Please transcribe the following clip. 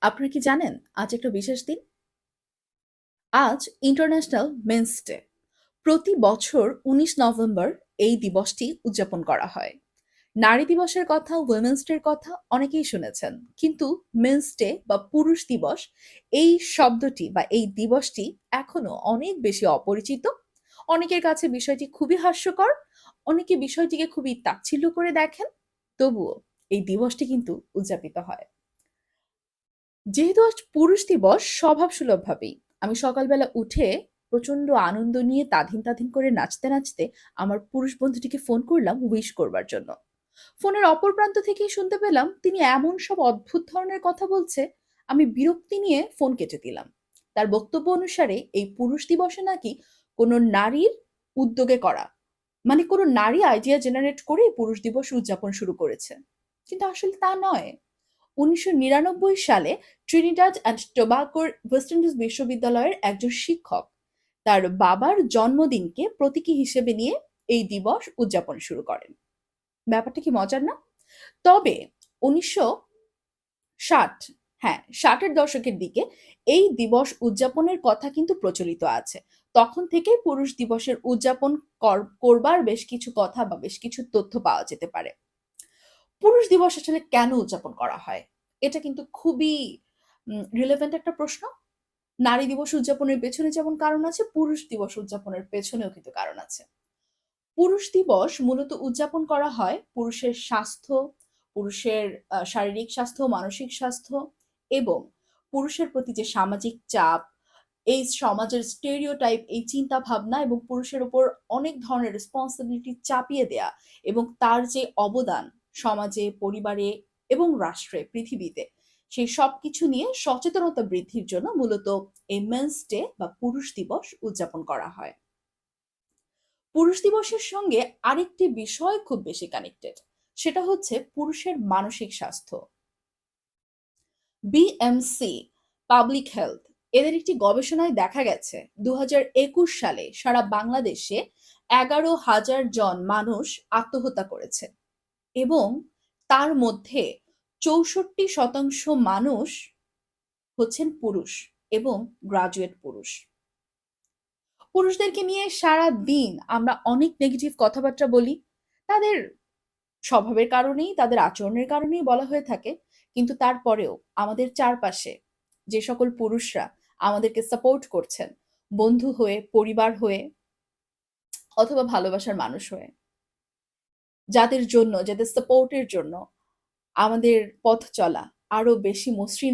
আপনারা কি জানেন আজ একটা বিশেষ দিন? আজ ইন্টারন্যাশনাল মেন্স ডে। প্রতি বছর ১৯ নভেম্বর এই দিবসটি উদযাপন করা হয়। নারী দিবসের কথা, উইমেনস ডের কথা অনেকেই শুনেছেন। কিন্তু মেন্স ডে বা পুরুষ দিবস এই শব্দটি বা এই দিবসটি এখনো অনেক বেশি অপরিচিত। অনেকের কাছে বিষয়টি খুবই হাস্যকর, অনেকে বিষয়টিকে খুবই তাচ্ছিল্য করে দেখেন। তবুও এই দিবসটি কিন্তু উদযাপিত হয়। যেহেতু আজ পুরুষ দিবস স্বভাবসুলভভাবেই আমি সকালবেলা উঠে প্রচন্ড আনন্দ নিয়ে তাধিন করে নাচতে নাচতে আমার পুরুষ বন্ধুটিকে ফোন করলাম উইশ করবার জন্য। ফোনের অপর প্রান্ত থেকেই শুনতে পেলাম তিনি এমন সব অদ্ভুত ধরনের কথা বলছে, আমি বিরক্তি নিয়ে ফোন কেটে দিলাম। তার বক্তব্য অনুসারে এই পুরুষ দিবসে নাকি কোনো নারীর উদ্যোগে করা, মানে কোনো নারী আইডিয়া জেনারেট করে এই পুরুষ দিবস উদযাপন শুরু করেছে। কিন্তু আসলে তা নয়। ১৯৯৯ সালে ট্রিনিডাড অ্যান্ড টোবাগোর ওয়েস্ট ইন্ডিজ বিশ্ববিদ্যালয়ের একজন শিক্ষক তার বাবার জন্মদিনকে প্রতীকী হিসেবে নিয়ে এই দিবস উদযাপন শুরু করেন। ব্যাপারটা কি মজার না? তবে ১৯৬০, হ্যাঁ ৬০-এর দশকের দিকে এই দিবস উদযাপনের কথা কিন্তু প্রচলিত আছে। তখন থেকেই পুরুষ দিবসের উদযাপন করবার বেশ কিছু কথা বা বেশ কিছু তথ্য পাওয়া যেতে পারে। পুরুষ দিবস আসলে কেন উদযাপন করা হয়? এটা কিন্তু খুবই রিলেভেন্ট একটা প্রশ্ন। নারী দিবস উদযাপনের পেছনে যেমন কারণ আছে, পুরুষ দিবস উদযাপনের পেছনেও কিন্তু কারণ আছে। পুরুষ দিবস মূলত উদযাপন করা হয় পুরুষের স্বাস্থ্য, পুরুষের শারীরিক স্বাস্থ্য, মানসিক স্বাস্থ্য এবং পুরুষের প্রতি যে সামাজিক চাপ, এই সমাজের স্টেরিওটাইপ, এই চিন্তা ভাবনা এবং পুরুষের উপর অনেক ধরনের রেসপন্সিবিলিটি চাপিয়ে দেয়া এবং তার যে অবদান সমাজে, পরিবারে এবং রাষ্ট্রে, পৃথিবীতে, সেই সবকিছু নিয়ে সচেতনতা বৃদ্ধির জন্য মূলত এই মেন্স ডে বা পুরুষ দিবস উদযাপন করা হয়। পুরুষ দিবসের সঙ্গে আরেকটি বিষয় খুব বেশি কানেক্টেড। সেটা হচ্ছে পুরুষের মানসিক স্বাস্থ্য। বিএমসি পাবলিক হেলথ এদের একটি গবেষণায় দেখা গেছে ২০২১ সালে সারা বাংলাদেশে ১১,০০০ জন মানুষ আত্মহত্যা করেছে এবং তার মধ্যে ৬৪% মানুষ হচ্ছেন পুরুষ এবং গ্রাজুয়েট পুরুষ। পুরুষদেরকে নিয়ে সারাদিন আমরা অনেক নেগেটিভ কথাবার্তা বলি। তাদের স্বভাবের কারণেই, তাদের আচরণের কারণেই বলা হয়ে থাকে। কিন্তু তারপরেও আমাদের চারপাশে যে সকল পুরুষরা আমাদেরকে সাপোর্ট করছেন, বন্ধু হয়ে, পরিবার হয়ে অথবা ভালোবাসার মানুষ হয়ে, যাদের জন্য, যাদের সাপোর্টের জন্য আমাদের পথ চলা আরো বেশি মসৃণ